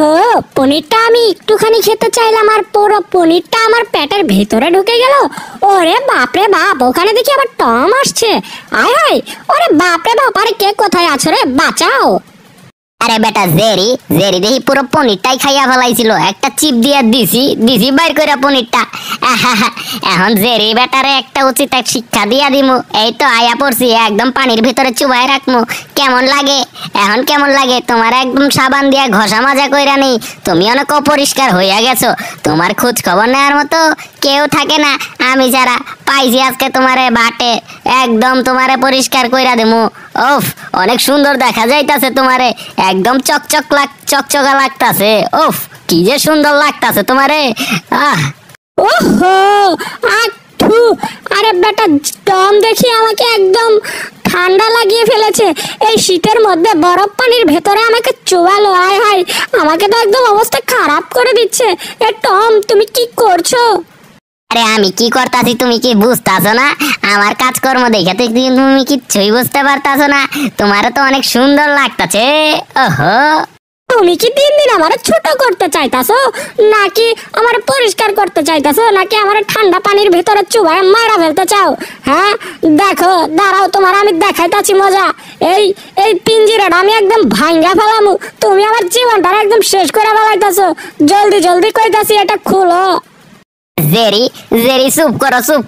ও পনিরটা আমি একটুখানি খেতে চাইলাম আর পুরো পনিরটা আমার পেটের ভেতরে ঢুকে গেল। ওরে বাপরে বাপ, ওখানে দেখি আবার টম আসছে। আয় হায়, ওরে বাপরে বাপ, আরে কে কোথায় আছো রে, বাঁচাও। আরে বেটা জেরি জেরি দেখি পুরো পনিরটাই খাইয়া ফেলাইছিল, একটা চিপ দিয়ে দিছি বাইর করে পনিরটা। এখন জেরি বেটারে একটা উচিত এক শিক্ষা দিয়া দিমু। এই তো আয়া পড়ছি, একদম পানির ভিতরে চুবাই রাখমু। কেমন লাগে এখন, কেমন লাগে তোমার? একদম সাবান দিয়া ঘষা মাজা কইরা নেই, তুমি অনেক অপরিষ্কার হইয়া গেছো। তোমার খোঁজ খবর নেওয়ার মতো কেউ থাকে না, আমি যারা পাইছি আজকে তোমারে বাটে একদম তোমারে পরিষ্কার কইরা দিমু। ওফ, অনেক সুন্দর দেখা যাইতাছে তোমারে, একদম চকচকা লাগতাছে। ওফ, কি যে সুন্দর লাগতাছে তোমারে। ওহো আঠু, আরে বেটা টম দেখি আমাকে একদম ঠান্ডা লাগিয়ে ফেলেছে। এই শীতের মধ্যে বরফ পানির ভেতরে আমাকে চুবালো। আয় হায়, আমাকে তো একদম অবস্থা খারাপ করে দিচ্ছে। এ টম, তুমি কি করছো? আরে আমি কি করতাছি তুমি কি বুঝতাছো না? আমার কাজকর্ম দেখে তো তুমি কিচ্ছুই বুঝতে পারতাছো না। তোমার তো অনেক সুন্দর লাগতাছে। ওহো, তুমি কি দিন দিন আমার ছোট করতে চাইতাছো, নাকি আমার পরিষ্কার করতে চাইতাছো, নাকি আমার ঠান্ডা পানির ভেতরে চুবাই মারা ফেলতে চাও? হ্যাঁ দেখো, দাঁড়াও, তোমার আমি দেখাইতাছি মজা। এই এই পিঞ্জিরাটা আমি একদম ভাঙ্গা ফেলামু। তুমি আমার জীবনটা একদম শেষ করে ফেলাইতাছো। জলদি জলদি কইতাছি, এটা খুলো। জেরি জেরি চুপ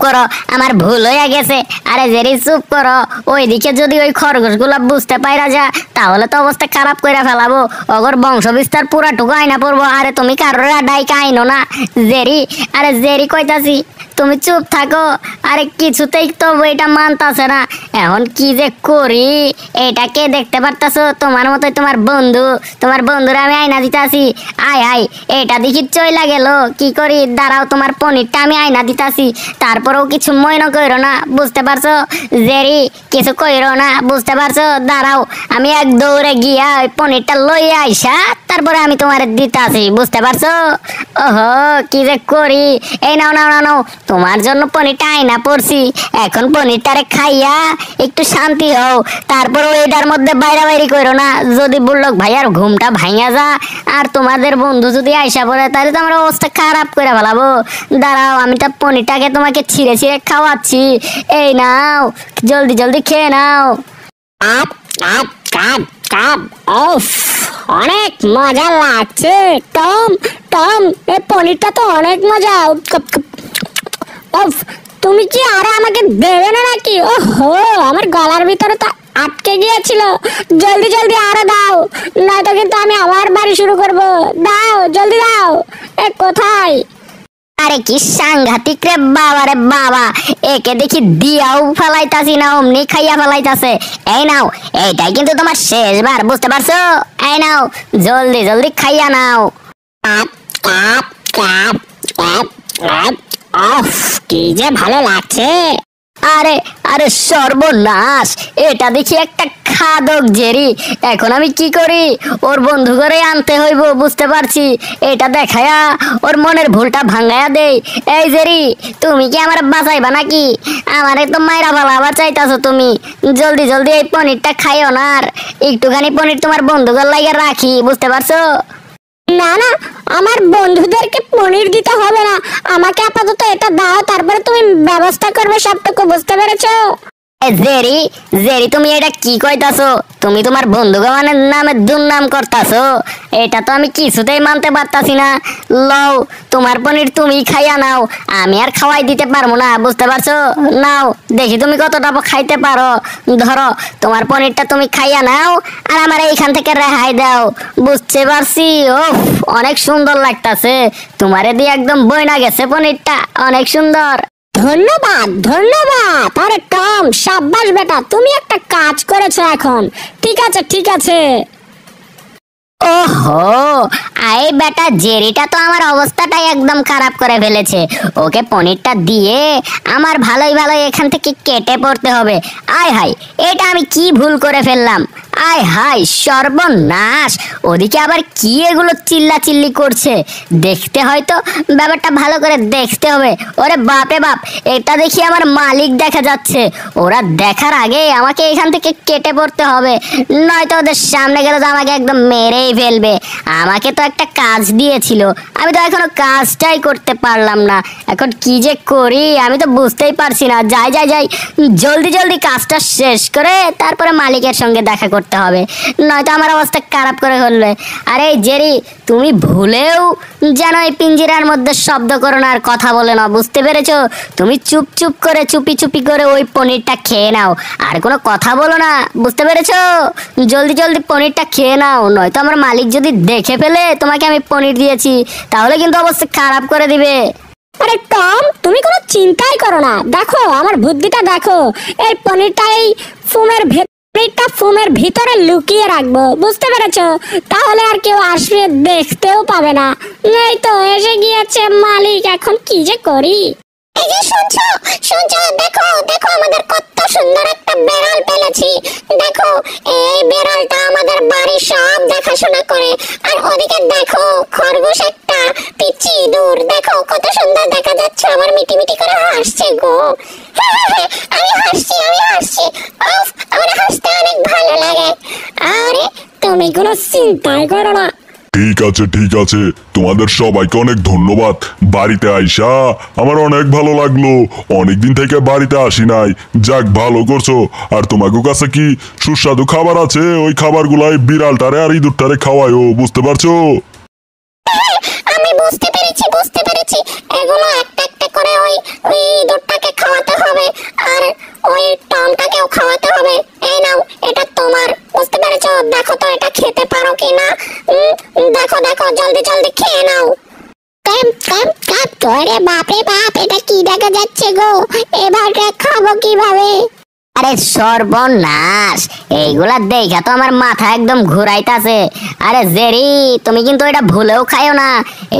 করো, আমার ভুল হয়ে গেছে। আরে জেরি চুপ করো, ওইদিকে যদি ওই খরগোশগুলা বুঝতে পাইরা যা তাহলে তো অবস্থা খারাপ করে ফেলাবো, অগর বংশ বিস্তার পুরাটুকু আইনা পড়বো। আরে তুমি কারোর ডাইকা আইনো না জেরি। আরে জেরি কইতাছি তুমি চুপ থাকো। আরে কিছুতেই তো এটা মানতাছে না। এখন কি যে করি, এটা কে দেখতে পারতাছো? তোমার মতোই তোমার বন্ধুরা আমি আয়না দিতাছি। আয় আয়, এটা দেখি চইলা গেল, কি করি? দাঁড়াও, তোমার পনিরটা আমি আয়না দিতাছি, তারপরেও কিছু মনে কইরো না, বুঝতে পারছো? জেরি কিছু কইরো না, বুঝতে পারছো? দাঁড়াও, আমি এক দৌড়ে গিয়া ওই পনিরটা লইয়া আইসা তারপরে আমি তোমার দিতাছি, বুঝতে পারছো? ওহো, কি যে করি। এই নাও নাও নাও নাও, তোমার জন্য পনিরটা আয়না পড়ছি। এখন পনিরটারে খাইয়া একটু শান্তি হও, তারপর এটার মধ্যে বাইরাবাইরি করো না। যদি বুল্লক ভাইয়ার ঘুমটা ভাঙা যা আর তোমাদের বন্ধু যদি আইসা পড়ে তাহলে তো আমার অবস্থা খারাপ করে ফেলাবো। দাঁড়াও, আমি তো পনিরটাকে তোমাকে ছিঁড়ে ছিঁড়ে খাওয়াচ্ছি। এই নাও, জলদি জলদি খেয়ে নাও। Up up cup cup. ওফ, অনেক মজা লাগছে। টম টম, এই পনিরটা তো অনেক মজা। ওফ, তুমি কি আরে আমাকে দেবে না নাকি? ওহো, আমার গলার ভিতরে তো আটকে গিয়েছিল। জলদি জলদি আরো দাও, নয়তো কিন্তু আমি আবার বাড়ি শুরু করব। দাও, জলদি দাও। এ কোথায়? আরে কি সাংঘাতিক রে বাবা, রে বাবা, একে দেখি দিয়াও ফেলাইতাছি না, অমনি খাইয়া ফেলাইতাছে। এই নাও, এইটাই কিন্তু তোমার শেষবার, বুঝতে পারছো? এই নাও, জলদি জলদি খাইয়া নাও। Up cup cup cup cup. ওফ, কি যে ভালো লাগছে। আরে আরে সর্বনাশ, এটা দেখি একটা খাদক জেরি। এখন আমি কি করি? ওর বন্ধু করে আনতে হইব, বুঝতে পারছি। এটা দেখায়া ওর মনের ভুলটা ভাঙায়া দেই। এই জেরি, তুমি কি আমার বাঁচাইবা নাকি? আমারে তো মাইরা ফালাবার চাইতাছো তুমি। জলদি জলদি এই পনিরটা খাইও না, আর একটুখানি পনির তোমার বন্ধুদের লাগে রাখি, বুঝতে পারছো? না না, আমার বন্ধুদেরকে পনির দিতে হবে না, আমাকে আপাতত এটা দাও, তারপরে তুমি ব্যবস্থা করবে সবটুকু, বুঝতে পেরেছো? জেরি জেরি, তুমি এটা কি কইতাছো? তুমি তোমার বন্ধুগণের নামে দুর্নাম করতাছো। এটা তো আমি কিছুতেই মানতে পারতাছি না। লও, তোমার পনির তুমি খাইয়া নাও, আমি আর খাওয়াই দিতে পারবো না, বুঝতে পারছো? নাও, দেখি তুমি কতটা খাইতে পারো। ধরো, তোমার পনিরটা তুমি খাইয়া নাও আর আমার এইখান থেকে রেহাই দাও, বুঝতে পারছি। ওফ, অনেক সুন্দর লাগতাছে, তোমারে দিয়ে একদম বইনা গেছে পনিরটা, অনেক সুন্দর। ধন্যবাদ ধন্যবাদ। আরে টম, সাব্বাস বেটা, তুমি একটা কাজ করেছো এখন। ঠিক আছে ঠিক আছে। ওহো, আই বেটা জেরিটা তো আমার অবস্থাটাই একদম খারাপ করে ফেলেছে। ওকে পনিরটা দিয়ে আমার ভালোই ভালোই এখান থেকে কেটে পড়তে হবে। আয় হাই, এটা আমি কি ভুল করে ফেললাম। আয় হায় সর্বনাশ, ওদিকে আবার কি এগুলো চিল্লা চিল্লি করছে, দেখতে হয়তো ব্যাপারটা ভালো করে দেখতে হবে। ওরে বাপরে বাপ, এটা দেখি আমার মালিক দেখা যাচ্ছে। ওরা দেখার আগে আমাকে এখান থেকে কেটে পড়তে হবে, নয়তো ওদের সামনে গেলে তো আমাকে একদম মেরেই ফেলবে। আমাকে তো একটা কাজ দিয়েছিল, আমি তো এখনো কাজটাই করতে পারলাম না। এখন কি যে করি আমি তো বুঝতেই পারছি না। যাই যাই যাই, জলদি জলদি কাজটা শেষ করে তারপরে মালিকের সঙ্গে দেখা করতে হবে, নয়তো আমার অবস্থা খারাপ করে ফেলবে। আরে জেরি, তুমি ভুলেও যেন এই পিঞ্জিরার মধ্যে শব্দ করো না আর কথা বলে না, বুঝতে পেরেছো? তুমি চুপ চুপ করে চুপি চুপি করে ওই পনিরটা খেয়ে নাও, আর কোনো কথা বলো না, বুঝতে পেরেছো? জলদি জলদি পনিরটা খেয়ে নাও, নয়তো আমার মালিক যদি দেখে ফেলে তোমাকে আমি পনির দিয়েছি, তাহলে কিন্তু অবস্থা খারাপ করে দিবে। আরে টম, তুমি কোনো চিন্তাই করো না, দেখো আমার বুদ্ধিটা দেখো। এই পনিরটা এই ফোমের ভিতরে লুকিয়ে রাখবো, বুঝতে পেরেছো? তাহলে আর কেউ আসবে দেখতেও পাবে না। এই তো এসে গিয়েছে মালিক, এখন কি যে করি। এই যে শুনছো শুনছো, দেখো দেখো আমাদের কত সুন্দর একটা বেড়াল পেলেছি। দেখো এই বেড়ালটা আমাদের বাড়ির সব দেখাশোনা করে। আর ওদিকে দেখো খরগোশ একটা পিচ্চি দূর, দেখো কত সুন্দর দেখা যাচ্ছে, আমার মিটি মিটি করে হাসছে গো। আমি হাসছি আমি হাসছি, উফ, আমার হাসতে অনেক ভালো লাগে। আরে তুমি কোনো চিন্তাই করো না। ঠিক আছে, তোমাদের সবাইকে অনেক ধন্যবাদ। বাড়িতে আইসা আমার অনেক ভালো লাগলো, অনেকদিন থেকে বাড়িতে আসি নাই। যাক, ভালো করছো। আর তোমাকে কাছে কি সুস্বাদু খাবার আছে? ওই খাবারগুলাই বিড়ালটারে আর ইঁদুরটারে খাওয়ায়ও, বুঝতে পারছো? আমি বুঝতে পেরেছি এগুলো একটা একটা করে ওই ওই ইঁদুরটাকে খাওয়াতে হবে, আর ওই টমটাকেও খাওয়াতে হবে। এই নাও, এটা তোমার, বুঝতে পেরেছো? দেখো তো এটা খেতে পারো কিনা। দেখো দেখো, জলদি জলদি খেয়ে নাও। আরে বাপরে বাপ, এটা কি দেখা যাচ্ছে গো, এবার খাবো কিভাবে? আরে সর্বনাশ, এইগুলা দেখা তো আমার মাথা একদম ঘুরাইতাছে। আরে জেরি, তুমি কিন্তু এটা ভুলেও খাইও না,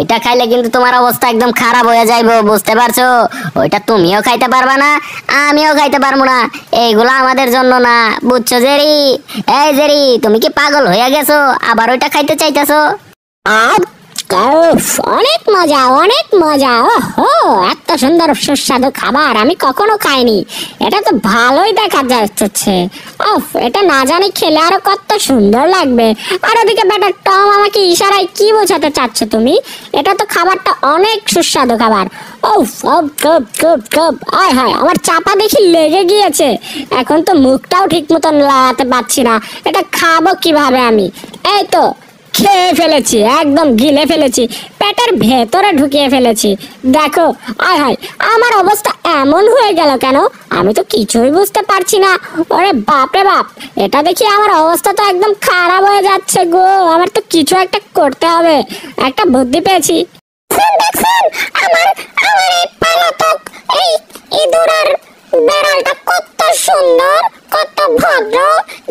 এটা খাইলে কিন্তু তোমার অবস্থা একদম খারাপ হয়ে যাইবো, বুঝতে পারছো? ওইটা তুমিও খাইতে পারবা না, আমিও খাইতে পারবো না, এইগুলা আমাদের জন্য না, বুঝছো জেরি? এই জেরি, তুমি কি পাগল হয়ে গেছো, আবার ওইটা খাইতে চাইতেছো? অনেক মজা অনেক মজা। ওহো, এত সুন্দর সুস্বাদু খাবার আমি কখনো খাইনি। এটা তো ভালোই দেখা যাচ্ছে। এটা না জানি খেলে আরো কত সুন্দর লাগবে। আর ওদিকে বেটা টম আমাকে ইশারায় কি বোঝাতে চাচ্ছ তুমি? এটা তো খাবারটা অনেক সুস্বাদু খাবার। আয় হায়, আমার চাপা দেখি লেগে গিয়েছে, এখন তো মুখটাও ঠিক মতন লাগাতে পারছি না। এটা খাবো কিভাবে আমি? এই তো খেয়ে ফেলেছি, একদম গিলে ফেলেছি, পেটের ভেতরে ঢুকিয়ে ফেলেছি। দেখো, আয় হায়, আমার অবস্থা এমন হয়ে গেল কেন? আমি তো কিছুই বুঝতে পারছি না। ওরে বাপরে বাপ, এটা দেখি আমার অবস্থা তো একদম খারাপ হয়ে যাচ্ছে গো। আমার তো কিছু একটা করতে হবে, একটা বুদ্ধি পেয়েছি। দেখছেন আমার আমার এই পালাতক এই ইঁদুরের বেড়ালটা কত সুন্দর, কত ভদ্র।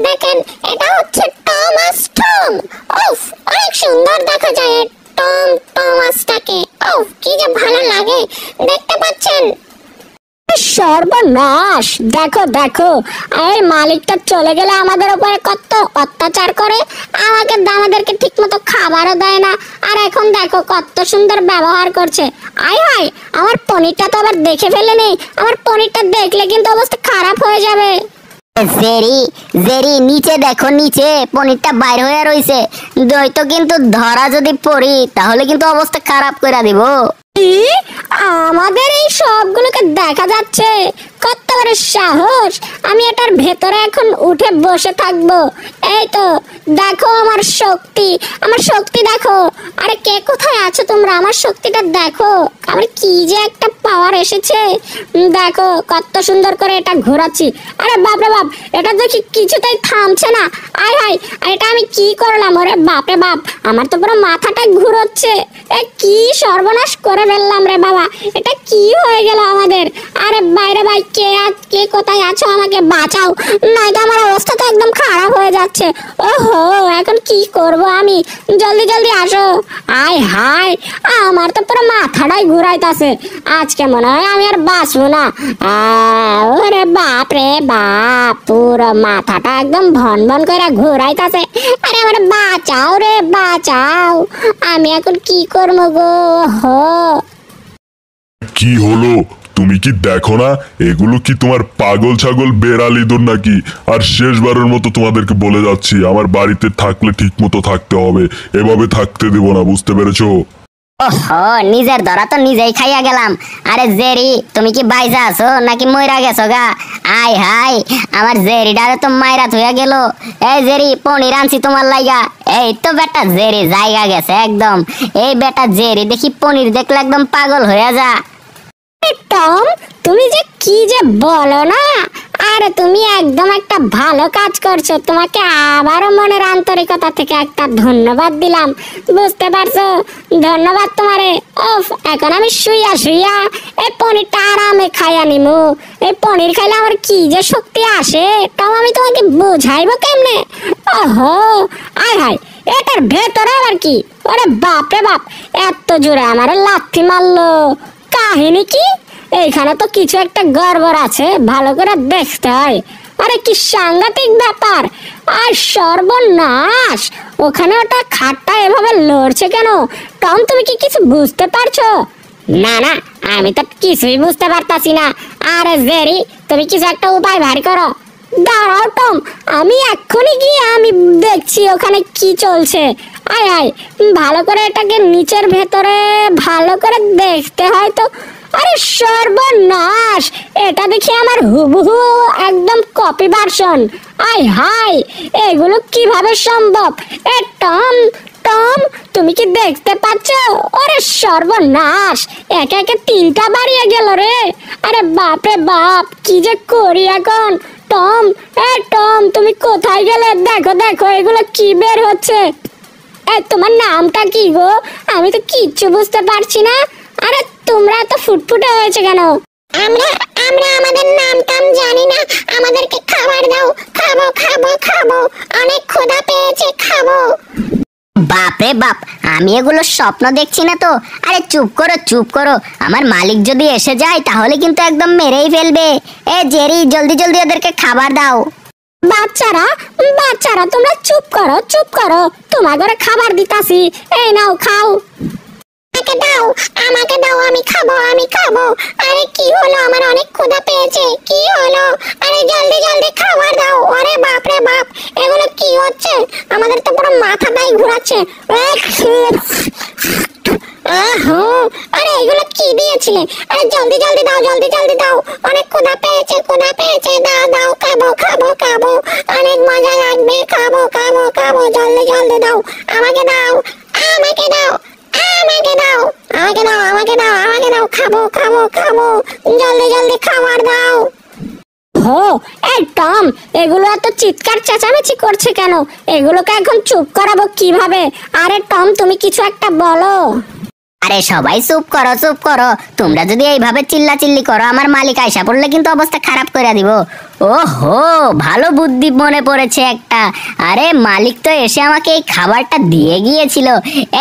দেখেন, এটা হচ্ছে টমাস টম। উফ, অনেক সুন্দর দেখা যায় টমাসটাকে। উফ, কি যে ভালো লাগে, দেখতে পাচ্ছেন? সর্বনাশ, দেখো দেখো, এই মালিকটা চলে গেলে আমাদের উপরে কত অত্যাচার করে, আমাদেরকে ঠিক মতো খাবারও দেয় না। আর এখন দেখো কত সুন্দর ব্যবহার করছে। আয় হায়, আমার পনিরটা তো আবার দেখে ফেলেনি। আমার পনিরটা দেখলে কিন্তু অবস্থা খারাপ হয়ে যাবে। জেরি জেরি, নিচে দেখো, নিচে পনিরটা বাইর হয়ে রইছে, দইতো কিন্তু ধরা যদি পড়ি তাহলে কিন্তু অবস্থা খারাপ করে দিব। আমাদের এই সবগুলোকে দেখা যাচ্ছে, কত বড় সাহস! আমি এটার ভেতরে এখন উঠে বসে থাকবো। এই তো দেখো আমার শক্তি দেখো। আরে কে কোথায় আছো তোমরা? আমার শক্তিটা দেখো, আমার কি যে একটা পাওয়ার এসেছে। দেখো কত সুন্দর করে এটা ঘোরাচ্ছি। আরে বাপরে বাপ, এটা দেখি কিছুতেই থামছে না। আয় হায়, এটা আমি কি করলাম? ওরে বাপরে বাপ, আমার তো পুরো মাথাটা ঘুরোচ্ছে। এ কি সর্বনাশ করে ফেললাম রে বাবা, এটা কি হয়ে গেল আমাদের? আরে বাইরে ভাই, কে কোথায় আছো, আমাকে বাঁচাও, নয়তো আমার অবস্থা তো একদম খারাপ হয়ে যাচ্ছে। ওহো, এখন কি করব আমি? জলদি জলদি আসো। আয় হায়, আমার তো পুরো মাথাটাই ঘুরাইতাছে। আজকে মনে হয় আমি আর বাঁচবো না। ওরে বাপ রে বাপ, পুরো মাথাটা একদম ভন ভন করে ঘুরাইতাছে। আরে আমার বাঁচাও রে বাঁচাও, আমি এখন কি করবো গো? হো, কি হলো? তুমি কি দেখো না এগুলো কি তোমার পাগল ছাগল বেড়াল ইঁদুর নাকি? আর শেষবারের মতো তোমাদেরকে বলে যাচ্ছি, আমার বাড়িতে থাকলে ঠিক মতো থাকতে হবে, এভাবে থাকতে দেব না, বুঝতে পেরেছো? ওহো, নিজের ধরা তো নিজেই খাইয়া গেলাম। আরে জেরি, তুমি কি বাইজা আছো নাকি মইরা গেছো গা? আয় হাই, আমার জেরিডারে তো মাইরা থইয়া গেল। এই জেরি, পনির আনছি তোমার লাইগা। এই তো বেটা জেরি জায়গা গেছে একদম। এই বেটা জেরি দেখি পনির দেখলে একদম পাগল হইয়া যা। টম, তুমি যে কি যে বলো না। আরে তুমি একদম একটা ভালো কাজ করছো, তোমাকে আবারও মনের আন্তরিকতা থেকে একটা ধন্যবাদ দিলাম, বুঝতে পারছো? ধন্যবাদ তোমারে। ওফ, এখন আমি শুইয়া শুইয়া এই পনিরটা আরামে খাইয়া নিমু। এই পনির খাইলে আমার কি যে শক্তি আসে, টম আমি তোমাকে বুঝাইবো কেমনে? ওহো, আয় হায়, এটার ভেতরে আবার কি? ওরে বাপ রে বাপ, এত জোরে আমারে লাথি মারলো, কাহিনী কি? এইখানে তো কিছু একটা গড়বড় আছে, ভালো করে দেখতে হয়। আরে কি সাংঘাতিক ব্যাপার! আর সর্বনাশ, ওখানে ওটা খাটটা এভাবে লড়ছে কেন? টম, তুমি কি কিছু বুঝতে পারছো? না না, আমি তো কিছুই বুঝতে পারতাছি না। আরে জেরি, তুমি কিছু একটা উপায় ভারী করো। দাঁড়াও টম, আমি এক্ষুনি গিয়ে আমি দেখছি ওখানে কি চলছে। আয় আয়, ভালো করে এটাকে নিচের ভেতরে ভালো করে দেখতে হয় তো। আরে সর্বনাশ, এটা দেখি আমার হুবহু একদম কপি ভার্সন। আয় হায়, এগুলো কিভাবে সম্ভব? এ টম, টম, তুমি কি দেখতে পাচ্ছ? আরে সর্বনাশ, একে একে তিনটা বাড়িয়ে গেল রে। আরে বাপ রে বাপ, কি যে করি এখন? টম, এ টম, তুমি কোথায় গেলে? দেখো দেখো, এগুলো কি বের হচ্ছে। এই, তোমার নামটা কি গো? আমি তো কিচ্ছু বুঝতে পারছি না। আরে তোমরা তো ফুটফুটে হয়েছে কেন? আমরা আমরা আমাদের নাম টাম জানি না, আমাদেরকে খাবার দাও, খাবো খাবো খাবো, অনেক ক্ষুধা পেয়েছে, খাবো। বাপরে বাপ, আমি এগুলো স্বপ্ন দেখছি না তো? আরে চুপ করো চুপ করো, আমার মালিক যদি এসে যায় তাহলে কিন্তু একদম মেরেই ফেলবে। এ জেরি, জলদি জলদি ওদেরকে খাবার দাও। বাচ্চারা বাচ্চারা, তোমরা চুপ করো চুপ করো, তোমার ঘরে খাবার দিতাছি, এই নাও খাও। আমাকে দাও, আমাকে দাও, আমি খাবো আমি খাবো। আরে কি হলো, আমার অনেক ক্ষুধা পেয়েছে, কি হলো? আরে জলদি জলদি খাবার দাও। আরে বাপ রে বাপ, এগুলো কি হচ্ছে? আমাদের তো পুরো মাথাটাই ঘোরাচ্ছে। আরে এগুলো কি দিয়েছিলে? আরে জলদি জলদি দাও, জলদি জলদি দাও, অনেক ক্ষুধা পেয়েছে, ক্ষুধা পেয়েছে, দাও দাও, খাবো খাবো খাবো, অনেক মজা লাগবে, খাবো খাবো খাবো, জলদি জলদি দাও, আমাকে দাও, আমাকে দাও, আমাকে দাও, আমাকে দাও, আমাকে দাও, আমাকে দাও, খাবো খাবো খাবো, জলদি জলদি খাবার দাও। হো, এই টম, এগুলো এত চিৎকার চেঁচামেচি করছে কেন? এগুলোকে এখন চুপ করাবো কিভাবে? আরে টম, তুমি কিছু একটা বলো। আরে সবাই চুপ করো চুপ করো, তোমরা যদি এইভাবে চিল্লাচিল্লি করো আমার মালিক আইসা পড়লে কিন্তু অবস্থা খারাপ করে দিব। ওহো, ভালো বুদ্ধি মনে পড়েছে একটা। আরে মালিক তো এসে আমাকে এই খাবারটা দিয়ে গিয়েছিল।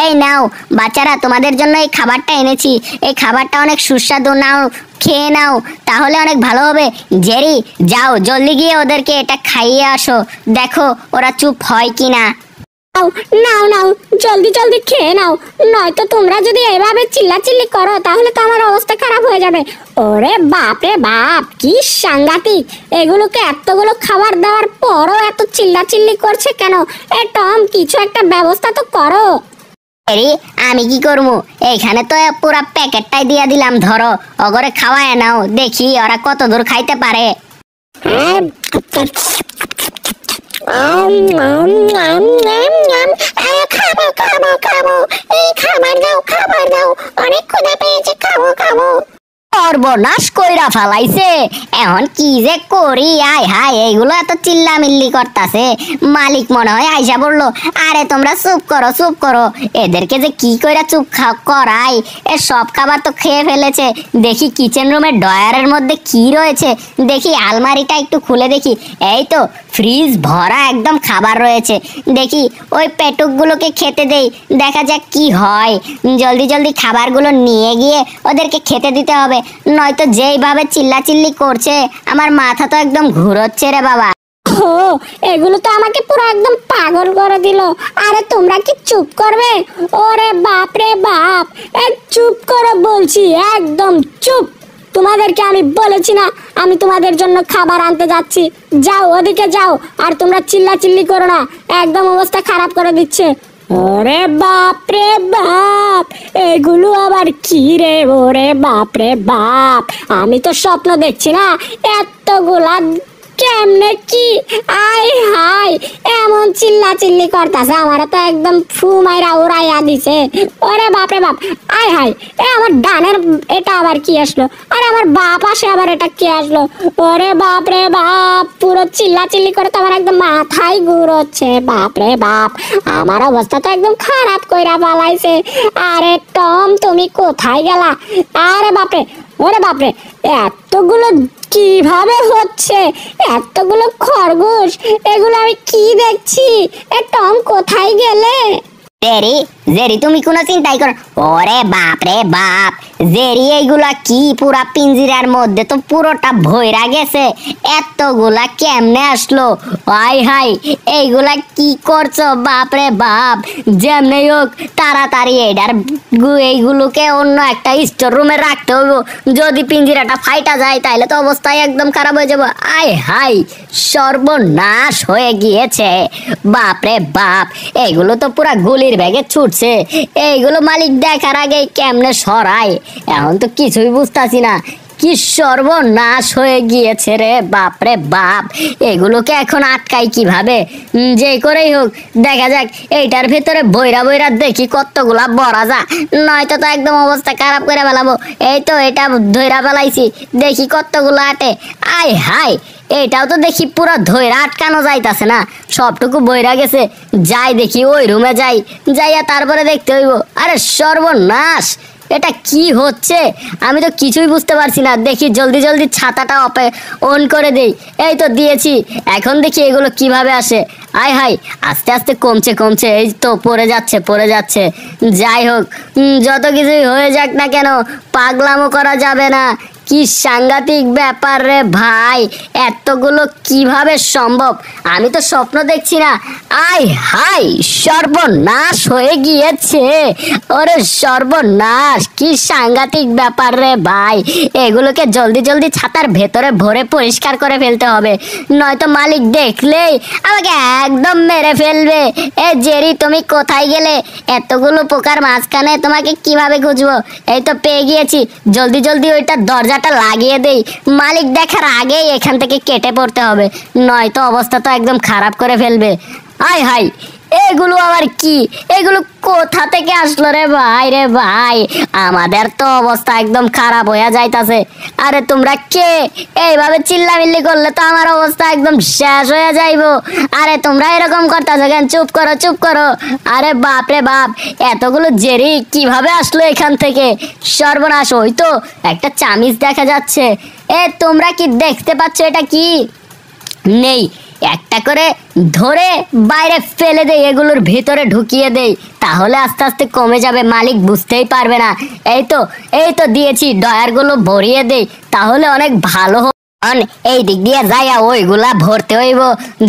এই নাও বাচ্চারা, তোমাদের জন্য এই খাবারটা এনেছি। এই খাবারটা অনেক সুস্বাদু, নাও খেয়ে নাও, তাহলে অনেক ভালো হবে। জেরি, যাও জলদি গিয়ে ওদেরকে এটা খাইয়ে আসো, দেখো ওরা চুপ হয় কিনা। নাও নাও, জলদি জলদি খেয়ে নাও, নয়তো তোমরা যদি এভাবে চিল্লাচিল্লি করো তাহলে তো আমার অবস্থা খারাপ হয়ে যাবে। ওরে বাপ রে বাপ, কি সাংঘাতিক! এগুলোকে এতগুলো খাবার দেওয়ার পরও এত চিল্লাচিল্লি করছে কেন? এ টম, কিছু একটা ব্যবস্থা তো করো। আরে আমি কি করবো? এইখানে তো পুরা প্যাকেটটাই দিয়া দিলাম, ধরো ওগরে খাওয়ায় নাও, দেখি ওরা কত দূর খাইতে পারে। খাবো খাবো খাবো, এই খাবার দাও, খাবার দাও, অনেক ক্ষুধা পেয়েছে, খাবো খাবো। সর্বনাশ কইরা ফেলাইছে। এখন কি যে করি, আয় হায় এইগুলো এত চিল্লামিল্লি করতাছে। মালিক মনে হয় আইসা বললো, আরে তোমরা চুপ করো চুপ করো, এদেরকে যে কি কইরা চুপ করাই। এ সব খাবার তো খেয়ে ফেলেছে। দেখি কিচেন রুমের ড্রয়ারের মধ্যে কি রয়েছে, দেখি আলমারিটা একটু খুলে দেখি। এই তো ফ্রিজ ভরা একদম খাবার রয়েছে। দেখি ওই পেটুকগুলোকে খেতে দেই, দেখা যাক কি হয়। জলদি জলদি খাবারগুলো নিয়ে গিয়ে ওদেরকে খেতে দিতে হবে, নয়তো যেইভাবে চিল্লাচিল্লি করছে আমার মাথা তো একদম ঘুরোচ্ছে রে বাবা। ও এগুলো তো আমাকে পুরো একদম পাগল করে দিল। আরে তোমরা কি চুপ করবে? ওরে বাপ রে বাপ, চুপ করো বলছি, একদম চুপ। তোমাদেরকে আমি বলেছি না আমি তোমাদের জন্য খাবার আনতে যাচ্ছি, যাও ওদিকে যাও। আর তোমরা চিল্লাচিল্লি করো না, একদম অবস্থা খারাপ করে দিচ্ছে। ওরে বাপ রে বাপ, এগুলো আবার কি রে? ওরে বাপ রে বাপ, আমি তো স্বপ্ন দেখছি না, এতগুলা কেমনে কি? আয় হাই, এমন চিল্লা চিল্লি করতেছে, আমার তো একদম ফু মাইরা উড়াইয়া দিছে। ওরে বাপ রে বাপ, আয় হাই, আমার ডানের এটা আবার কি আসলো? আরে আমার বাপ আসে আবার এটা কি আসলো? ওরে বাপ রে বাপ, পুরো চিল্লা চিল্লি করে তো আমার একদম মাথায় ঘুরোচ্ছে। বাপ রে বাপ, আমার অবস্থা তো একদম খারাপ কইরা পালাইছে। আরে টম তুমি কোথায় গেলা? আরে বাপরে, ওরে বাপরে, এতগুলো কিভাবে হচ্ছে? এতগুলো খরগোশ, এগুলো আমি কি দেখছি? টম কোথায় গেলে? জেরি জেরি তুমি কোনো চিন্তাই কর। ওরে বাপ রে বাপ, জেরি এইগুলা কি পুরা পিঞ্জিরার মধ্যে তো পুরোটা ভইরা গেছে, এতগুলা কেমনে আসলো? হাই হাই, এইগুলা কি করছো? বাপ রে বাপ, যেমনি হোক তাড়াতাড়ি এইগুলোকে অন্য একটা স্টোর রুমে রাখতে হইব। যদি পিঞ্জিরাটা ফাইটা যায় তাহলে তো অবস্থায় একদম খারাপ হয়ে যাবো। আয় হাই, সর্বনাশ হয়ে গিয়েছে। বাপ রে বাপ, এগুলো তো পুরা গুলির ব্যাগে ছুটছে। এইগুলো মালিক দেখার আগে কেমনে সরাই, এখন তো কিছুই বুঝতাছি না। কি সর্বনাশ হয়ে গিয়েছে রে বাপ রে বাপ, এগুলোকে এখন আটকাই কিভাবে? যে করেই হোক দেখা যাক, এইটার ভেতরে বইরা বইরা দেখি কতগুলা বড়া যা, নয়তো তো একদম অবস্থা খারাপ করে ফেলাবো। এই তো এটা ধইরা ফেলাইছি, দেখি কতগুলো আটে। আয় হাই, এটাও তো দেখি পুরো ধইরা আটকানো যাইতাছে না, সবটুকু বইরা গেছে। যাই দেখি ওই রুমে যাইয়া তারপরে দেখতে হইব। আরে সর্বনাশ, এটা কি হচ্ছে? আমি তো কিছুই বুঝতে পারছি না। দেখি জলদি জলদি ছাতাটা অন করে দেই। এই তো দিয়েছি, এখন দেখি এগুলো কিভাবে আসে। আয় হাই, আস্তে আস্তে কমছে কমছে, এই তো পড়ে যাচ্ছে। যাই হোক, যত কিছুই হয়ে যাক না কেন, পাগলামো করা যাবে না। কি সাংঘাতিক ব্যাপার রে ভাই, এতগুলো কিভাবে সম্ভব? আমি তো স্বপ্ন দেখছি না। আয় হাই, সর্বনাশ হয়ে গিয়েছে। ওরে সর্বনাশ, কি সাংঘাতিক ব্যাপার রে ভাই, এগুলোকে জলদি জলদি ছাতার ভেতরে ভরে পরিষ্কার করে ফেলতে হবে, নয়তো মালিক দেখলেই আমাকে একদম মেরে ফেলবে। এ জেরি তুমি কোথায় গেলে? এতগুলো পোকার মাঝখানে তোমাকে কিভাবে খুঁজবো? এই তো পেয়ে গিয়েছি, জলদি জলদি ওইটা দরজাটা লাগিয়ে দেই, মালিক দেখার আগেই এখান থেকে কেটে পড়তে হবে, নয়তো অবস্থা তো একদম খারাপ করে ফেলবে। আয় হাই, এগুলো আবার কি? এগুলো কোথা থেকে আসলো রে ভাই? আমাদের তো অবস্থা একদম খারাপ হয়ে যাইতাছে। আরে তোমরা কে? এইভাবে চিল্লামিল্লি করলে তো আমার অবস্থা একদম শেষ হয়ে যাইবো। আরে তোমরা এরকম করতেছো কেন? চুপ করো। আরে বাপ রে বাপ, এতগুলো জেরি কিভাবে আসলো এখান থেকে? সর্বনাশ, ওই তো একটা চামিচ দেখা যাচ্ছে। তোমরা কি দেখতে পাচ্ছ এটা কি? নেই, একটা করে ধরে বাইরে ফেলে দেই, এগুলোর ভিতরে ঢুকিয়ে দেই, তাহলে আস্তে আস্তে কমে যাবে, মালিক বুঝতেই পারবে না। এই তো দিয়েছি, ডয়ারগুলো ভরিয়ে দেই, তাহলে অনেক ভালো হবে। এই দিক দিয়ে যাইয়া ওইগুলা ভরতে হইব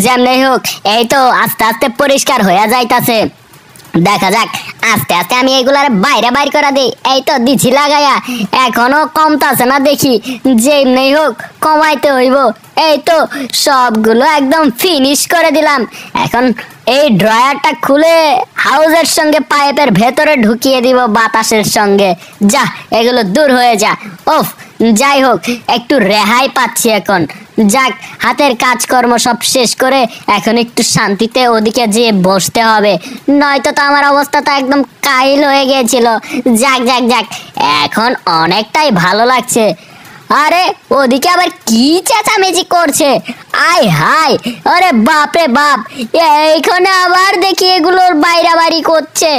যেমনি হোক। এই তো আস্তে আস্তে পরিষ্কার হয়ে যাইতাছে। দেখা যাক, আস্তে আস্তে আমি এগুলার বাইরে করে দিই। এই তো দিছি লাগাইয়া, এখনো কমতাছে না, দেখি যেমনি হোক কমাইতে হইব। এই তো সবগুলো একদম ফিনিশ করে দিলাম। এখন এই ড্রয়ারটা খুলে হাউজের সঙ্গে পাইপের ভেতরে ঢুকিয়ে দিব বাতাসের সঙ্গে। যা, এগুলো দূর হয়ে যা। ওফ, যাই হোক একটু রেহাই পাচ্ছি এখন। যাক, হাতের কাজকর্ম সব শেষ করে এখন একটু শান্তিতে ওদিকে যেয়ে বসতে হবে, নয়তো তো আমার অবস্থা তো একদম কাহিল হয়ে গিয়েছিল। যাক, এখন অনেকটাই ভালো লাগছে। আরে ওদিকে আবার কি চেঁচামেচি করছে, আয় হায়, আরে বাপ রে বাপ, এইখানে আবার দেখি এগুলোর বাইরাবাড়ি করছে।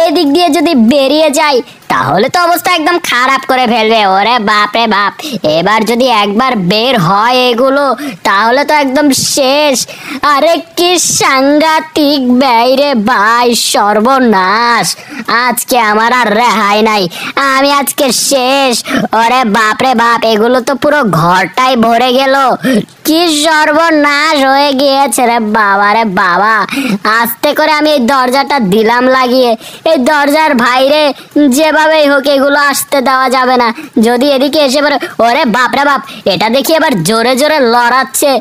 এদিক দিয়ে যদি বেরিয়ে যাই তাহলে তো অবস্থা একদম খারাপ করে ফেলবে। ওরে বাপ রে বাপ, এবার যদি একবার বের হয় এগুলো তাহলে তো একদম শেষ। আরে কি সাংঘাতিক বাইরে ভাই, সর্বনাশ, আজকে আমার আর রেহাই নাই, আমি আজকে শেষ। ওরে বাপ রে বাপ, এগুলো তো পুরো ঘরটাই ভরে গেল, কি সর্বনাশ হয়ে গিয়েছে রে বাবা রে বাবা। আস্তে করে আমি এই দরজাটা দিলাম লাগিয়ে, এই দরজার বাইরে যেভাবেই হোক এগুলো আসতে দেওয়া যাবে না। যদি এদিকে এসে পড়ে, ওরে বাপ রে বাপ, এটা দেখি এবার জোরে জোরে লড়াচ্ছে,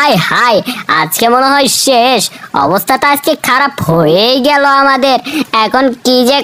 আয় হায়, আজকে মনে হয় শেষ, অবস্থাটা আজকে খারাপ হয়েই গেল আমাদের। এখন কি যে